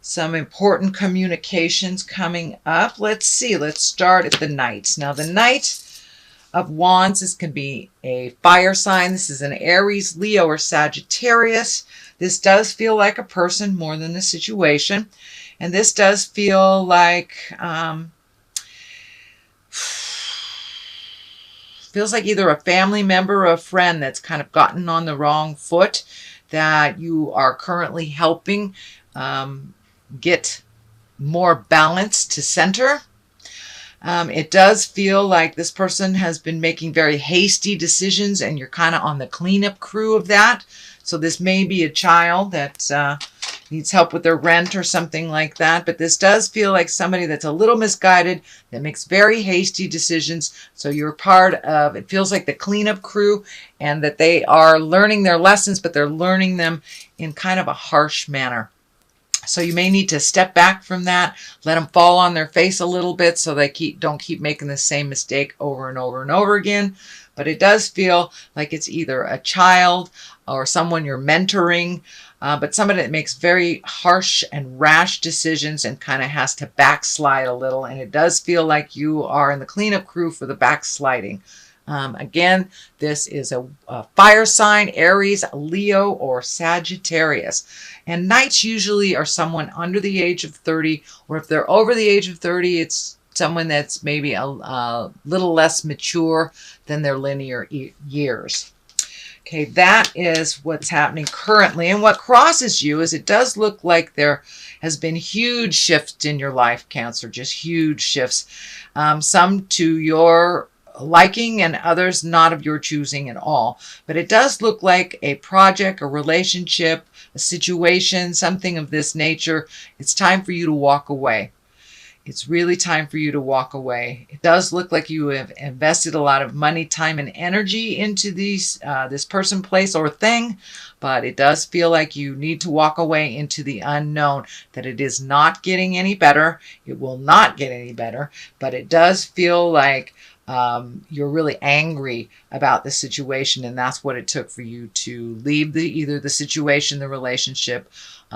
Some important communications coming up. Let's see. Let's start at the Knight. Now, the Knight of Wands, this can be a fire sign. This is an Aries, Leo, or Sagittarius. This does feel like a person more than a situation. And this does feel like, feels like either a family member or a friend that's kind of gotten on the wrong foot that you are currently helping get more balance to center. It does feel like this person has been making very hasty decisions and you're kind of on the cleanup crew of that. So this may be a child that needs help with their rent or something like that. But this does feel like somebody that's a little misguided, that makes very hasty decisions. So you're part of, it feels like the cleanup crew, and that they are learning their lessons, but they're learning them in kind of a harsh manner. So you may need to step back from that, let them fall on their face a little bit so they don't keep making the same mistake over and over and over again. But it does feel like it's either a child or someone you're mentoring, but somebody that makes very harsh and rash decisions and kind of has to backslide a little. And it does feel like you are in the cleanup crew for the backsliding. Again, this is a fire sign, Aries, Leo, or Sagittarius. And Knights usually are someone under the age of 30, or if they're over the age of 30, it's someone that's maybe a little less mature than their linear years. Okay, that is what's happening currently. And what crosses you is it does look like there has been huge shifts in your life, Cancer, just huge shifts. Some to your liking and others not of your choosing at all. But it does look like a project, a relationship, a situation, something of this nature. It's time for you to walk away. It's really time for you to walk away. It does look like you have invested a lot of money, time, and energy into this person, place, or thing, but it does feel like you need to walk away into the unknown, that it is not getting any better. It will not get any better, but it does feel like you're really angry about the situation, and that's what it took for you to leave either the situation, the relationship,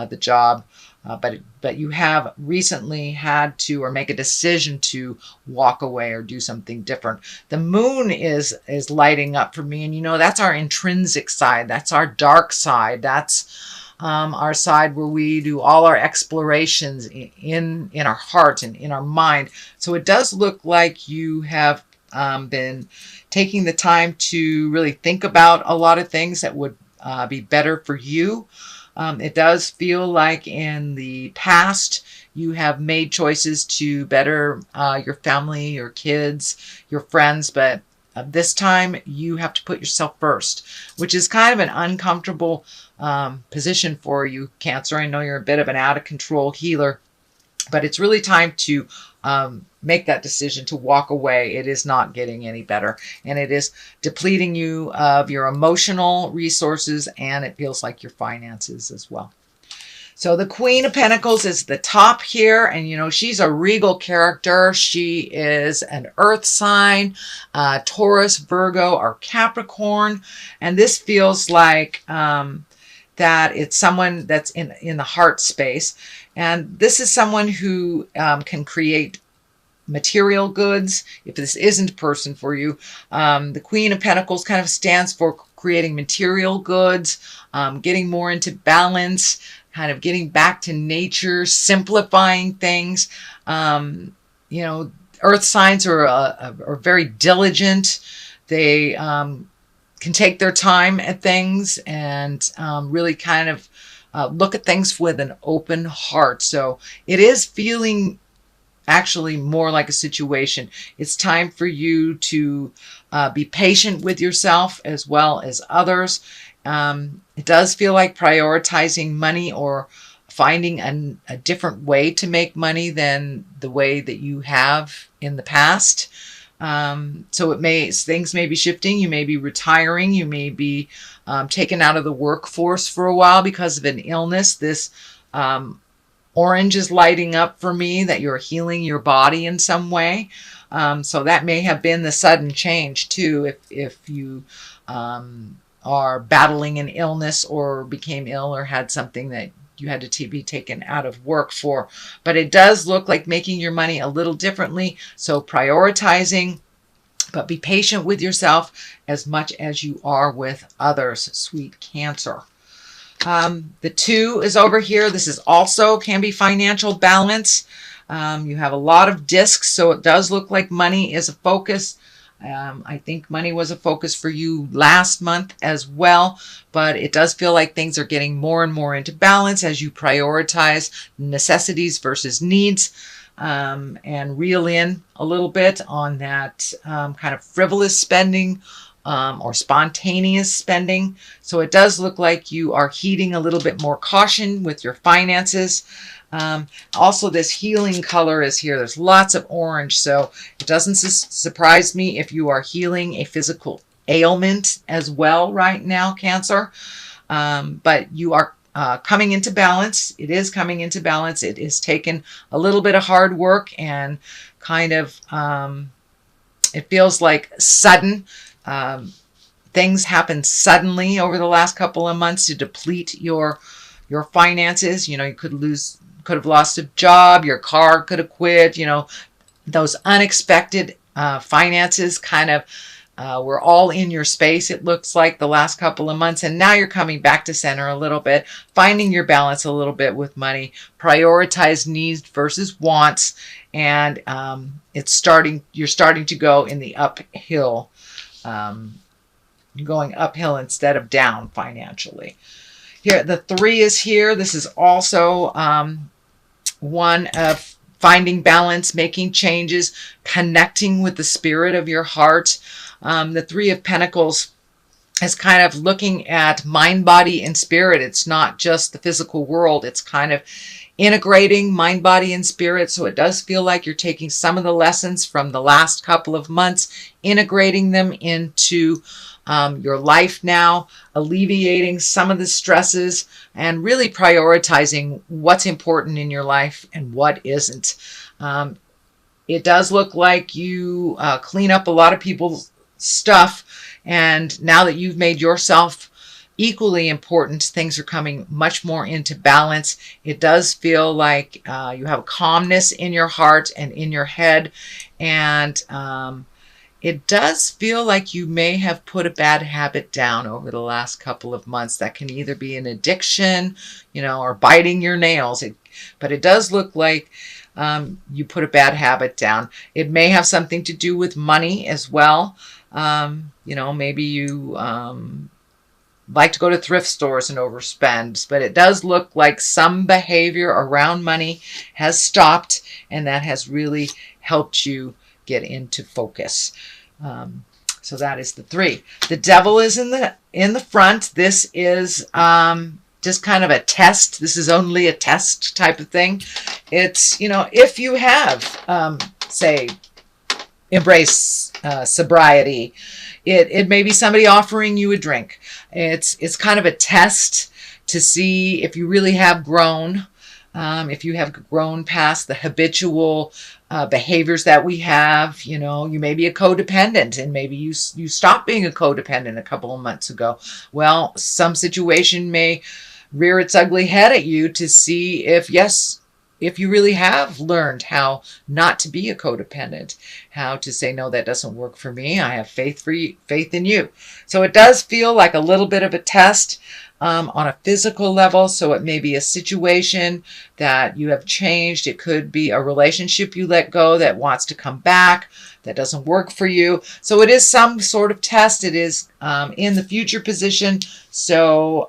the job. But you have recently had to, or make a decision to walk away or do something different. The moon is lighting up for me, and you know that's our intrinsic side. That's our dark side. That's our side where we do all our explorations in our heart and in our mind. So it does look like you have been taking the time to really think about a lot of things that would be better for you. It does feel like in the past you have made choices to better your family, your kids, your friends, but this time you have to put yourself first, which is kind of an uncomfortable position for you, Cancer. I know you're a bit of an out-of-control healer, but it's really time to make that decision to walk away. It is not getting any better, and it is depleting you of your emotional resources, and it feels like your finances as well. So the Queen of Pentacles is the top here, and you know she's a regal character. She is an earth sign, Taurus, Virgo, or Capricorn, and this feels like that it's someone that's in the heart space. And this is someone who can create material goods. If this isn't a person for you, the Queen of Pentacles kind of stands for creating material goods, getting more into balance, kind of getting back to nature, simplifying things. You know, earth signs are very diligent. They can take their time at things and really kind of look at things with an open heart. So it is feeling actually more like a situation. It's time for you to be patient with yourself as well as others. It does feel like prioritizing money or finding a different way to make money than the way that you have in the past. So things may be shifting. You may be retiring. You may be taken out of the workforce for a while because of an illness. This orange is lighting up for me that you're healing your body in some way. So that may have been the sudden change too, if you are battling an illness or became ill or had something that you had to be taken out of work for. But it does look like making your money a little differently. So prioritizing, but be patient with yourself as much as you are with others, sweet Cancer. The 2 is over here. This is also can be financial balance. You have a lot of discs, so it does look like money is a focus. I think money was a focus for you last month as well, but it does feel like things are getting more and more into balance as you prioritize necessities versus needs, and reel in a little bit on that kind of frivolous spending or spontaneous spending. So it does look like you are heeding a little bit more caution with your finances. Also, this healing color is here. There's lots of orange, so it doesn't surprise me if you are healing a physical ailment as well right now, Cancer. But you are coming into balance. It is coming into balance. It is taken a little bit of hard work and kind of, it feels like sudden. Things happen suddenly over the last couple of months to deplete your finances. You know, you could have lost a job, your car could have quit, you know, those unexpected finances kind of were all in your space, it looks like, the last couple of months. And now you're coming back to center a little bit, finding your balance a little bit with money, prioritize needs versus wants. And you're starting to go in the uphill. You're going uphill instead of down financially. Here, the 3 is here. This is also one of finding balance, making changes, connecting with the spirit of your heart. The 3 of Pentacles is kind of looking at mind, body, and spirit. It's not just the physical world. It's kind of integrating mind, body, and spirit. So it does feel like you're taking some of the lessons from the last couple of months, integrating them into your life now, alleviating some of the stresses, and really prioritizing what's important in your life and what isn't. It does look like you clean up a lot of people's stuff, and now that you've made yourself equally important, things are coming much more into balance. It does feel like you have a calmness in your heart and in your head, and it does feel like you may have put a bad habit down over the last couple of months. That can either be an addiction, you know, or biting your nails. But it does look like you put a bad habit down. It may have something to do with money as well. You know, maybe you like to go to thrift stores and overspend, but it does look like some behavior around money has stopped, and that has really helped you get into focus. So that is the 3. The Devil is in the front. This is just kind of a test. This is only a test type of thing. It's, you know, if you have, say, embrace sobriety, it may be somebody offering you a drink. It's kind of a test to see if you really have grown. If you have grown past the habitual behaviors that we have. You know, you may be a codependent, and maybe you stopped being a codependent a couple of months ago. Well, some situation may rear its ugly head at you to see if you really have learned how not to be a codependent, how to say, no, that doesn't work for me. I have faith in you. So it does feel like a little bit of a test on a physical level. So it may be a situation that you have changed. It could be a relationship you let go that wants to come back, that doesn't work for you. So it is some sort of test. It is in the future position. So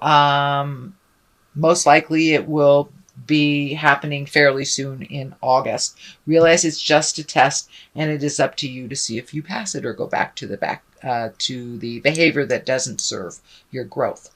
most likely it will be happening fairly soon in August. Realize it's just a test, and it is up to you to see if you pass it or go back to the behavior that doesn't serve your growth.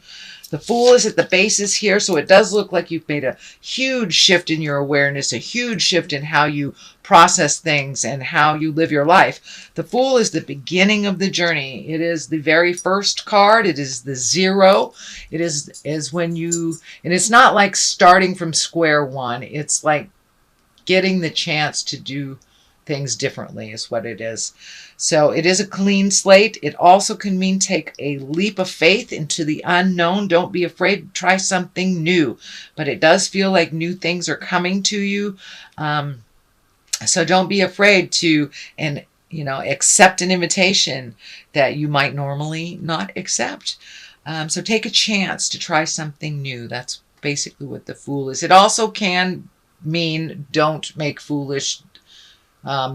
The Fool is at the bases here, so it does look like you've made a huge shift in your awareness, a huge shift in how you process things and how you live your life. The Fool is the beginning of the journey. It is the very first card. It is the 0. It is when you, and it's not like starting from square one. It's like getting the chance to do things differently is what it is. So it is a clean slate. It also can mean take a leap of faith into the unknown. Don't be afraid to try something new, but it does feel like new things are coming to you. So don't be afraid to, and accept an invitation that you might normally not accept. So take a chance to try something new. That's basically what the Fool is. It also can mean don't make foolish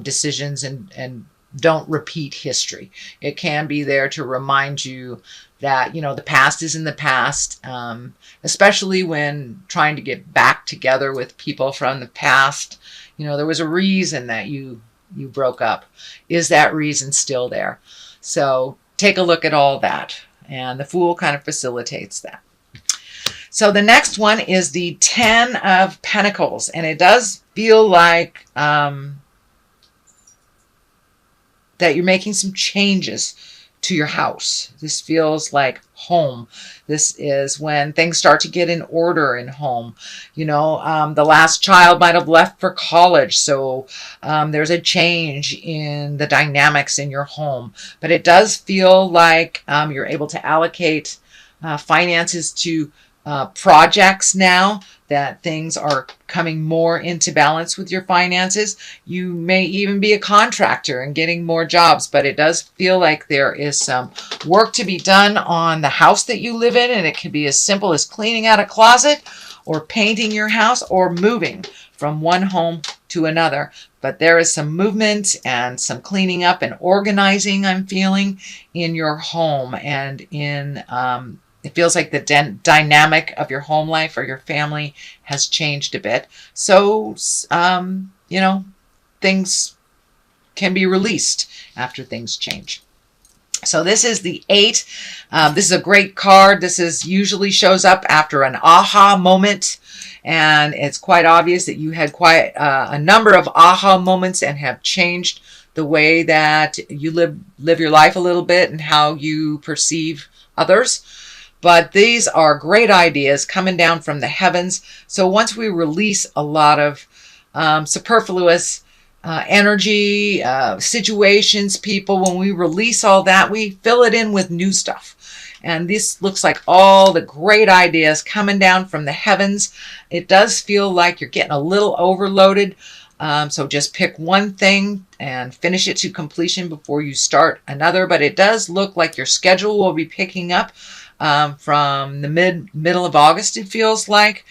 decisions and don't repeat history. It can be there to remind you that, the past is in the past, especially when trying to get back together with people from the past. There was a reason that you broke up. Is that reason still there? So take a look at all that. And the Fool kind of facilitates that. So the next one is the 10 of Pentacles. And it does feel like that you're making some changes to your house. This feels like home. This is when things start to get in order in home. The last child might have left for college, so there's a change in the dynamics in your home. But it does feel like you're able to allocate finances to projects now, that things are coming more into balance with your finances. You may even be a contractor and getting more jobs, but it does feel like there is some work to be done on the house that you live in, and it can be as simple as cleaning out a closet or painting your house or moving from one home to another. But there is some movement and some cleaning up and organizing I'm feeling in your home, and in it feels like the dynamic of your home life or your family has changed a bit. So, things can be released after things change. So this is the 8. This is a great card. This usually shows up after an aha moment. And it's quite obvious that you had quite a number of aha moments and have changed the way that you live your life a little bit and how you perceive others. But these are great ideas coming down from the heavens. So once we release a lot of superfluous energy, situations, people, when we release all that, we fill it in with new stuff. And this looks like all the great ideas coming down from the heavens. It does feel like you're getting a little overloaded. So just pick one thing and finish it to completion before you start another. But it does look like your schedule will be picking up from the middle of August, it feels like,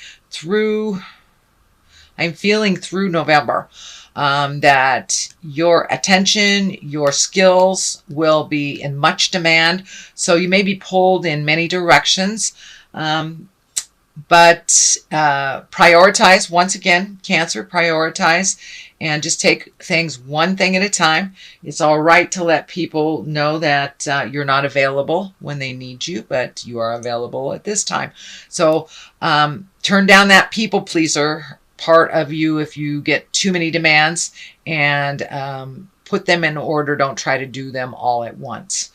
I'm feeling through November, that your attention, your skills will be in much demand. So you may be pulled in many directions, but prioritize, once again, Cancer, prioritize, and just take things one thing at a time. It's all right to let people know that you're not available when they need you, but you are available at this time. So turn down that people pleaser part of you if you get too many demands, and put them in order. Don't try to do them all at once.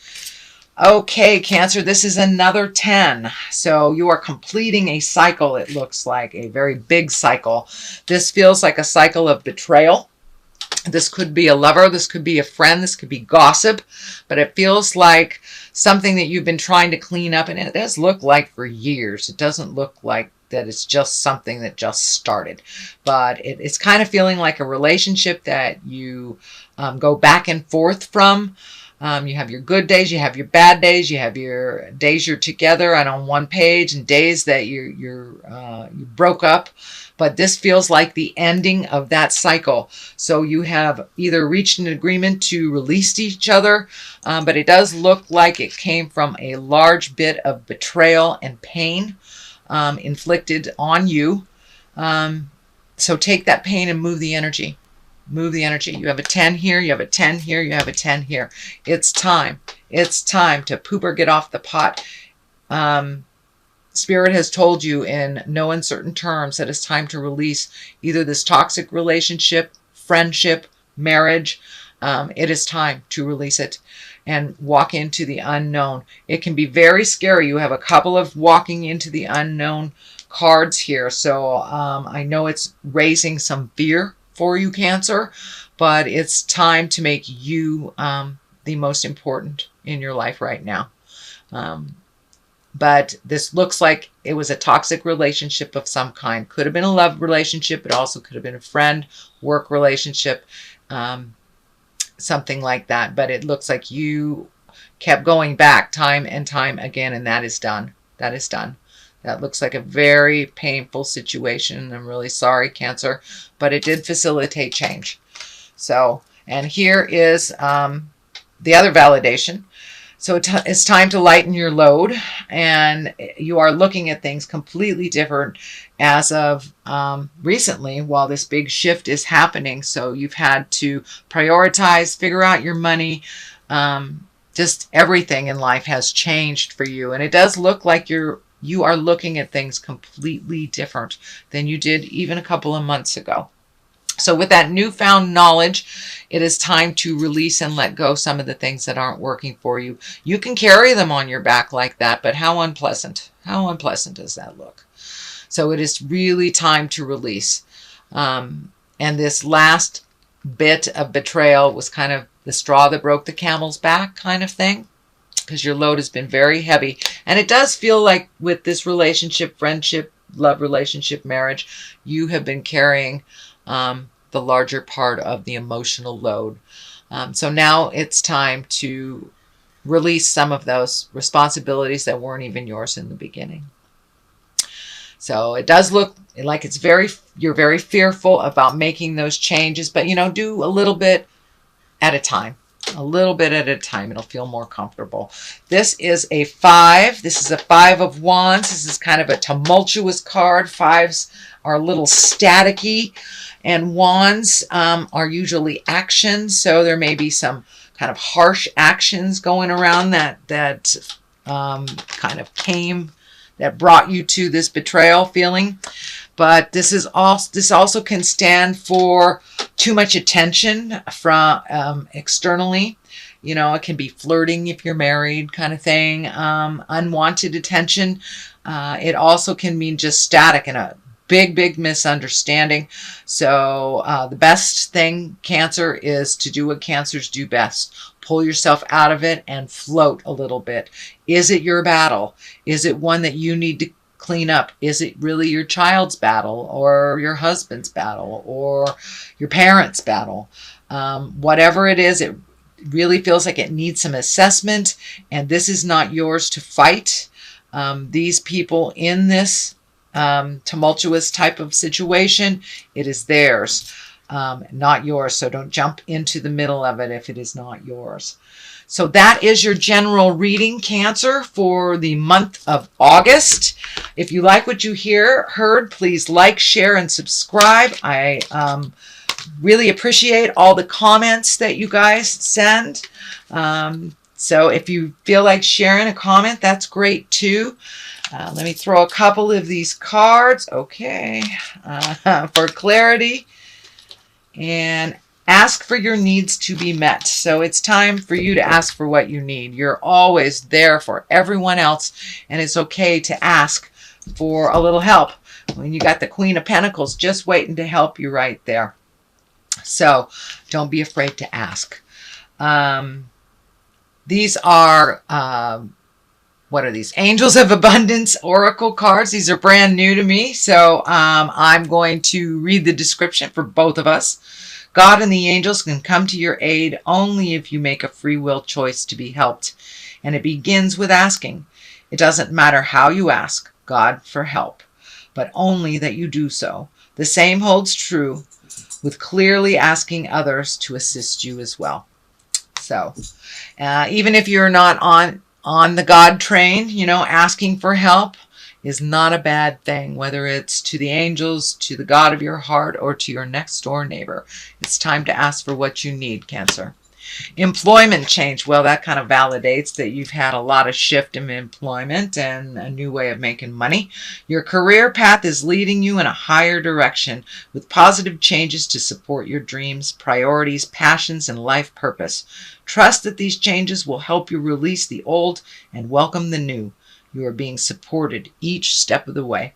Okay, Cancer, this is another 10. So you are completing a cycle, it looks like, a very big cycle. This feels like a cycle of betrayal. This could be a lover, this could be a friend, this could be gossip, but it feels like something that you've been trying to clean up, and it does look like for years. It doesn't look like that it's just something that just started, but it's kind of feeling like a relationship that you go back and forth from. You have your good days, you have your bad days, you have your days you're together and on one page, and days that you broke up. But this feels like the ending of that cycle. So you have either reached an agreement to release each other, but it does look like it came from a large bit of betrayal and pain inflicted on you. So take that pain and move the energy. Move the energy. You have a 10 here, you have a 10 here, you have a 10 here. It's time. It's time to poop or get off the pot. Spirit has told you in no uncertain terms that it's time to release either this toxic relationship, friendship, marriage. It is time to release it and walk into the unknown. It can be very scary. You have a couple of walking into the unknown cards here. So I know it's raising some fear for you, Cancer, but it's time to make you the most important in your life right now. But this looks like it was a toxic relationship of some kind. Could have been a love relationship. It also could have been a friend, work relationship, something like that. But it looks like you kept going back time and time again, and that is done. That is done. That looks like a very painful situation. I'm really sorry, Cancer, but it did facilitate change. So, and here is the other validation. So it's time to lighten your load, and you are looking at things completely different as of recently while this big shift is happening. So you've had to prioritize, figure out your money. Just everything in life has changed for you, and it does look like you are looking at things completely different than you did even a couple of months ago. So with that newfound knowledge, it is time to release and let go some of the things that aren't working for you. You can carry them on your back like that, but how unpleasant. How unpleasant does that look? So it is really time to release. And this last bit of betrayal was kind of the straw that broke the camel's back kind of thing, because your load has been very heavy. And it does feel like with this relationship, friendship, love relationship, marriage, you have been carrying the larger part of the emotional load. So now it's time to release some of those responsibilities that weren't even yours in the beginning. So it does look like you're very fearful about making those changes, but do a little bit at a time. A little bit at a time. It'll feel more comfortable. This is a 5. This is a 5 of Wands. This is kind of a tumultuous card. 5s are a little staticky, and Wands are usually actions. So there may be some kind of harsh actions going around that kind of that brought you to this betrayal feeling. But this also can stand for too much attention from externally. It can be flirting if you're married kind of thing, unwanted attention. It also can mean just static and a big misunderstanding. So the best thing, Cancer, is to do what Cancers do best. Pull yourself out of it and float a little bit. Is it your battle? Is it one that you need to clean up? Is it really your child's battle, or your husband's battle, or your parents' battle? Whatever it is, it really feels like it needs some assessment, and this is not yours to fight. These people in this tumultuous type of situation, it is theirs, not yours. So don't jump into the middle of it if it is not yours. So that is your general reading, Cancer, for the month of August. If you like what you heard, please like, share, and subscribe. I really appreciate all the comments that you guys send. So if you feel like sharing a comment, that's great too. Let me throw a couple of these cards, okay, for clarity. And ask for your needs to be met. So it's time for you to ask for what you need. You're always there for everyone else, and it's okay to ask for a little help when you got the Queen of Pentacles just waiting to help you right there. So don't be afraid to ask. These are, what are these? Angels of Abundance Oracle cards. These are brand new to me, so I'm going to read the description for both of us. God and the angels can come to your aid only if you make a free will choice to be helped. And it begins with asking. It doesn't matter how you ask God for help, but only that you do so. The same holds true with clearly asking others to assist you as well. So even if you're not on the God train, asking for help is not a bad thing, whether it's to the angels, to the God of your heart, or to your next door neighbor. It's time to ask for what you need, Cancer. Employment change. Well, that kind of validates that you've had a lot of shift in employment and a new way of making money. Your career path is leading you in a higher direction with positive changes to support your dreams, priorities, passions, and life purpose. Trust that these changes will help you release the old and welcome the new. You are being supported each step of the way.